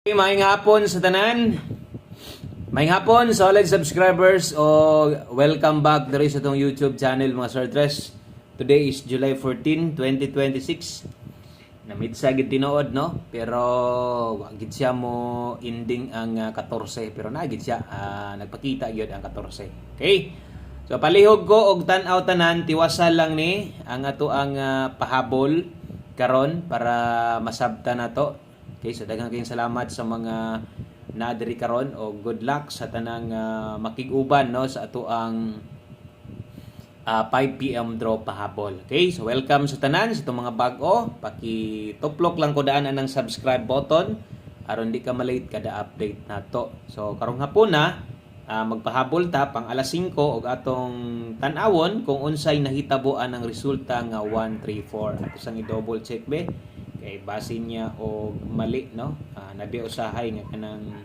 Maayong hapon sa tanan. Maayong hapon solid subscribers o welcome back diri sa tong YouTube channel mga Sir Tres. Today is July 14, 2026. Namit sa gid tinuod no, pero wa gid siya mo ending ang 14 pero na gid siya nagpakita gyud ang 14. Okay? So palihog ko og tan-aw tanan tiwasal lang ni ang ato ang pahabol karon para masabtan nato. Okay, so daghang kayong salamat sa mga naadiri karon o good luck sa tanang makig-uban no sa ato ang 5 PM draw pahabol. Okay, so welcome sa tanan sa itong mga bag-o. Paki-tuplok lang ko daanan ng subscribe button aron di ka malate kada update nato. So karong hapon na magpahabol ta pang alas 5 og atong tan-awon kung unsay nahitabuan ang resulta nga 1 3 4. Ato sang i-double check be kay basin niya o mali no, nabi usahay nga kanang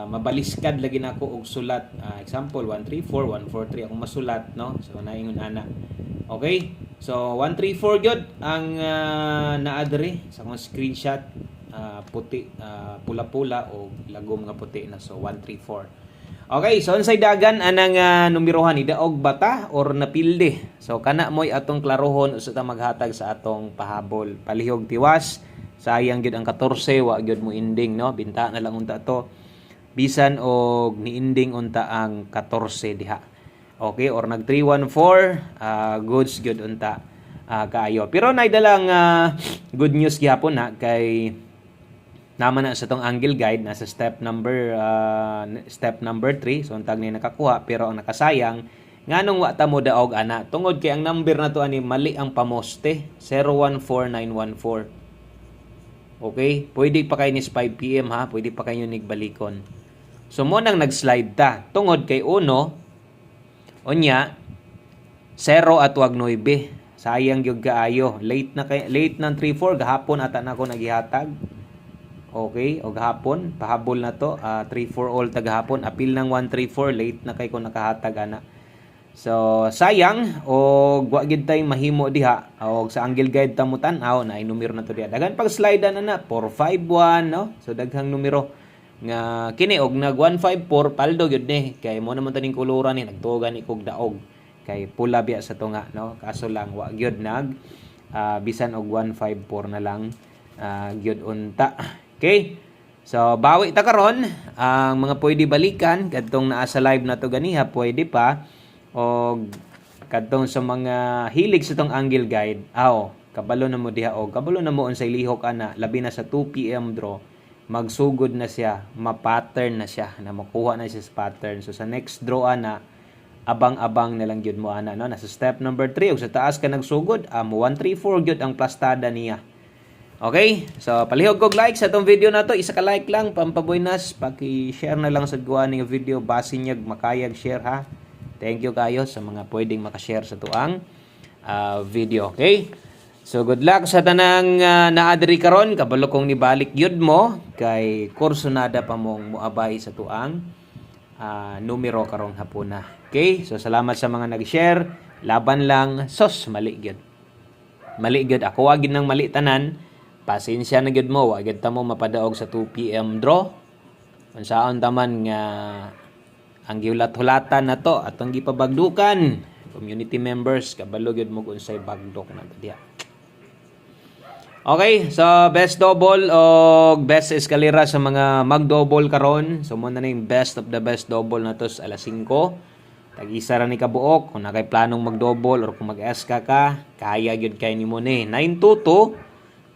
mabaliskad lagi nako og sulat, example 134 143 akong masulat no, so naingon ana. Okay, so 134 gyud ang naadri sa akong screenshot, puti, pula-pula o lagom nga puti na, so 134. Okay, so unsay dagan anang numerohan ni daog bata or napilde. So kana moy atong klarohon usa ta maghatag sa atong pahabol. Palihog tiwas, sayang gyud ang 14 wa gyud mo ending no. Binta na lang unta to. Bisan og niending unta ang 14 diha. Okay, or nag 314, goods gyud unta kaayo. Pero nay dalang good news gyapon na kay naman na sa tong angle guide nasa step number 3, so untag ni nakakuha pero ang nakasayang nganong wa ta mo daog ana tungod kay ang number na to ani mali ang pamoste 014914. Okay, pwede pa kay nis 5 PM ha, pwede pa kayo nigbalikon. So mo nang nag-slide ta tungod kay uno unya 0 at wag 9. Sayang gyud kaayo, late ng 3-4 gahapon ata nako nagihatag. Okay, og hapon pahabol na to, 3-4 all tagahapon, apil ng 1-3-4, late na kay ko nakahatag ana. So sayang og wa gid tay mahimo diha og sa angle guide ta mo tan-aw na numero na to diha. Dagan pag slide na 451 no. So daghang numero nga kini og nag 154 paldo gyud ni kay mo naman taning kuluran ni nagtugan ni kog daog kay pula biya sa tunga no. Kaso lang wa gyud nag bisan og 154 na lang gyud unta. Okay, so bawi ta karon ang mga pwede balikan kadtong naa sa live na to ganiha pwede pa og kadtong sa mga hilig sa tong angle guide kabalo na mo diha og kabalo na mo unsay lihok ana labi na sa 2 PM draw magsugod na siya, ma-pattern na siya na makuha na siya sa pattern. So sa next draw ana abang-abang na lang gyud mo ana no, nasa step number 3 og sa taas ka nagsugod 134 gyud ang plastada niya. Okay, so palihog kog like sa itong video na to. Isa ka like lang, pampaboynas. Paki-share na lang sa gawa ng video. Basin niya makayag share ha. Thank you kayo sa mga pwedeng makashare sa tuang video. Okay, so good luck sa tanang naadri karon. Kabalo kong nibalik yun mo. Kay kursunada pa mong muabay sa tuang numero karong hapuna. Okay, so salamat sa mga nag-share. Laban lang, sos, mali gyud. Mali gyud. Ako wagin ng mali tanan. Pasensya na gyud mo, wa gyud ta mo mapadaog sa 2 PM draw. Unsaon taman nga ang giulat-hulatan na to atong gipabagdukan. Community members kabalo gyud mo unsay bagdok na diha. Okay, so best double o best eskalera sa mga mag-double karon. So mo na ning best of the best double na to sa alas 5. Tag-isa ra ni kabuok kung nakay planong mag-double or kung mag-SK ka, kaya gyud kay nimo ni 922.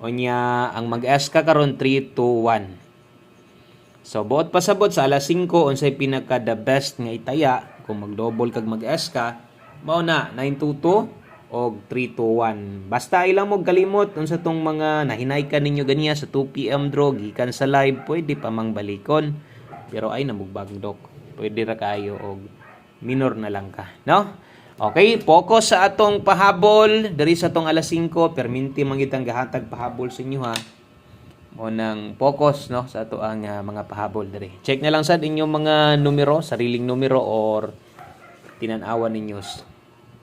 Onya ang mag-SK karon 321. So buot pasabot sa alas 5 unsay pinaka the best nga itaya kung mag-double kag mag-SK mao na 922 og 321. Basta ilang mo kalimot unsa tong mga nahinaykan ninyo ganiya sa 2 PM draw gikan sa live pwede pa mang balikon. Pero ay namugbagdok. Pwede ra kayo og minor na lang ka, no? Okay, focus sa atong pahabol diri sa atong alas 5, perminti mangitang gahatag pahabol sa inyo ha. Mo nang focus no sa ato ang mga pahabol diri. Check na lang sad inyong mga numero, sariling numero or tinan-awan ninyo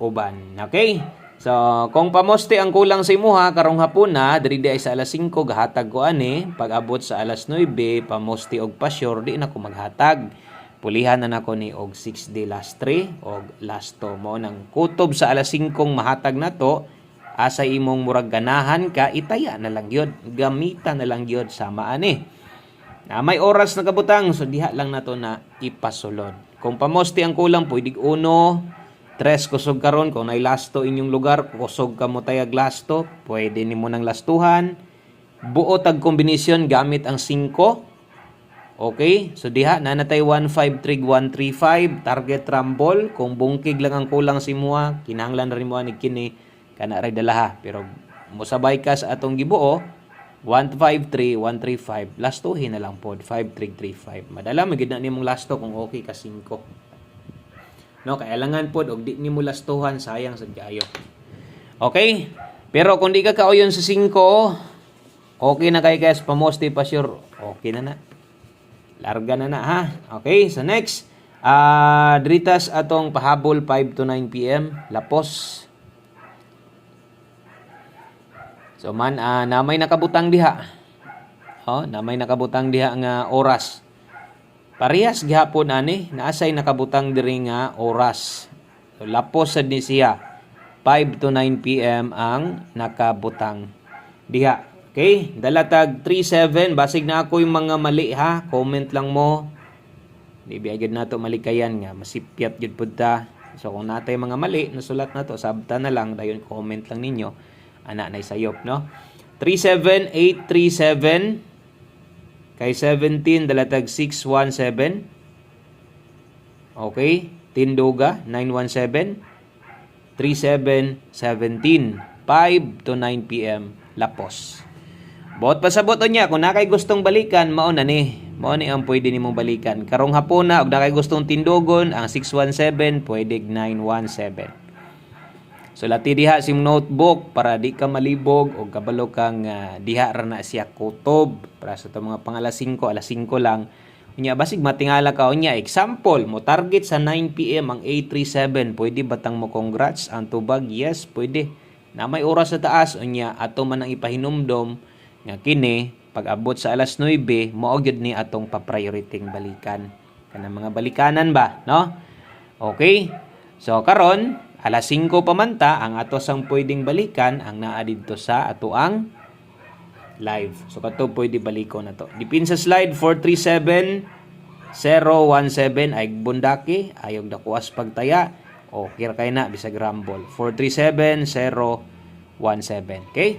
uban. Okay? So, kung pamoste ang kulang sa imuha karong hapon na, diri ay sa alas 5 gahatag ko ani, pag abot sa alas 9 pamoste og pasyur di na ko maghatag. Pulihan na nako ni og 6 day last 3 og last 2 mo nang kutob sa alas 5 mahatag nato, asa imong murag ganahan ka itaya na lang gyud, gamita na lang gyud sama ani. Na may oras na kabutang so diha lang nato na ipasulod. Kung pamoste ang kulang pwede 1 3 kusog karon kung nay lasto inyong lugar kusog ka mo tayag lasto pwede nimo nang lastuhan buo tag kombinasyon gamit ang 5. Okay, so diha na natay 153 135 target rumble. Kung bungkig lang ang kulang si mua kinahanglan rin mo ani kini kana ray dalaha pero mosabay ka sa atong gibuo 153 135 lastuhin na lang pod 5335 madala magid na nimong lasto kung okay ka 5. No, kailangan pod og di nimo lastuhan sayang sad kaayo. Okay? Pero kung di ka kauyon sa 5, okay na kay guys pamoste pa sure. Okay na na. Larga na na ha. Okay, so next, dritas atong pahabol 5 to 9 PM, lapos. So man namay nakabutang diha. Oh, namay nakabutang diha nga oras. Parehas gihapon ani naasay nakabutang diri nga oras. So, lapos sad ni siya 5 to 9 PM ang nakabutang diha. Okay, dalatag 37 basig na ako yung mga mali ha. Comment lang mo. Di biagid nato malikayan nga masipyat jud pud ta. So kung natay mga mali nasulat nato sabta na lang dayon comment lang ninyo. Ana nay sayop no. 37837 kay 17 dalatag 617. Okay, Tinduga 917 3717 5 to 9 PM lapos. Bot pasabot niya kung nakay gustong balikan mao na ni. Mao ni ang pwede nimong balikan. Karong hapon na og nakay gustong tindugon ang 617 pwede 917. So lati diha sim notebook para di ka malibog o kabalo kang diha ra na siya kutob para sa to mga pang alas 5 lang. Unya basig matingala ka unya example mo target sa 9 PM ang A37 pwede batang mo congrats ang tubag yes pwede. Na may oras sa taas unya ato man ang ipahinumdom nga kini pag abot sa alas 9 mao gyud ni atong pa-priorityng balikan. Kanang mga balikanan ba, no? Okay. So karon alas 5 pa man ta ang ato sang pwedeng balikan ang naa didto sa ato ang live. So kato pwede baliko na to. Dipin sa slide 437017 ay bundaki ayog dakuas pagtaya o kira kay na bisag rumble 437017. Okay?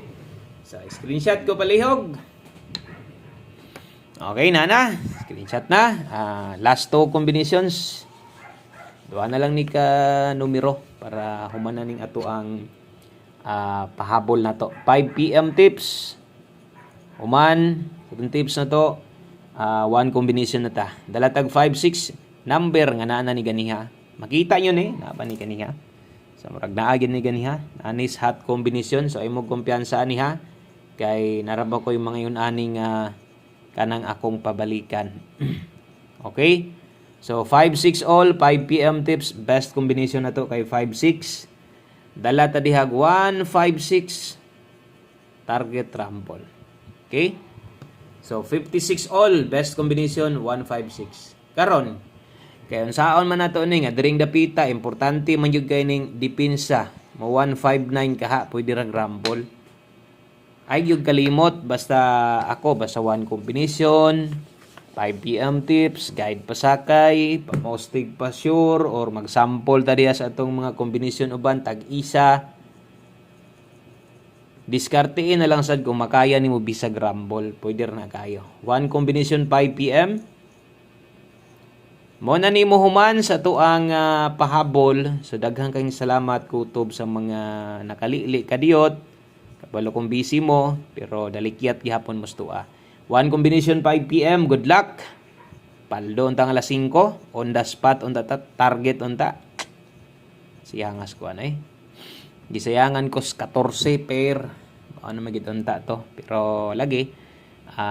So screenshot ko palihog. Okay na. Screenshot na. Last 2 combinations. Duha na lang ni ka numero para humanan ning ato ang pahabol na to. 5 PM tips. Human, itong tips na to, 1 combination na ta. Dalatag 5-6 number nga naa ni ganiha. Makita nyo ni, naa ni ganiha. So murag naa gyud ni ganiha. Anis hot combination so imo kumpiyansa aniha kay naraba ko yung mga yun aning kanang akong pabalikan. Okay? So 5-6 all, 5 PM tips, best combination na to kay 5-6. Dala ta dihag 1-5-6 target rumble. Okay? So 56 all, best combination 1-5-6. Karon kay unsaon man nato ni nga diring dapita importante man jud kay ning depensa. Mo 1-5-9 kaha pwede ra rumble. Ay gyud kalimot basta ako basta 1 combination. 5 PM tips, guide pasakay, pamostig pa sure, or mag-sample ta diya sa atong mga kombinasyon uban tag-isa. Diskartein na lang sad kung makaya nimo bisag rumble, pwede ra na kayo. 1 combination 5 PM. Mo na nimo human sa tuang pahabol. So daghang kayong salamat kutob sa mga nakalili kadiyot. Kabalo kung busy mo, pero dalikyat gihapon mo tua. 1 combination 5 PM, good luck. Paldo untang alas 5, on the spot, on the target unta. Siyangas ko ano Gisayangan ko 14 pair. Ano magid unta to, pero lagi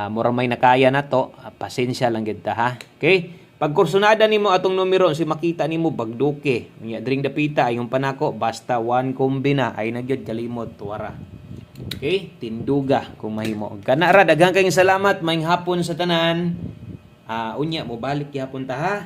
mura may nakaya na to, pasensya lang gid ta ha. Okay? Pag kursunada nimo atong numero si makita nimo bagduke. Unya dring dapita ayong panako basta one kombina ay nagyod kalimot tuwara. Okay? Tinduga kung mahimo. Kana ra daghang kayong salamat maayong hapon sa tanan. Unya mo balik gyapon ta ha.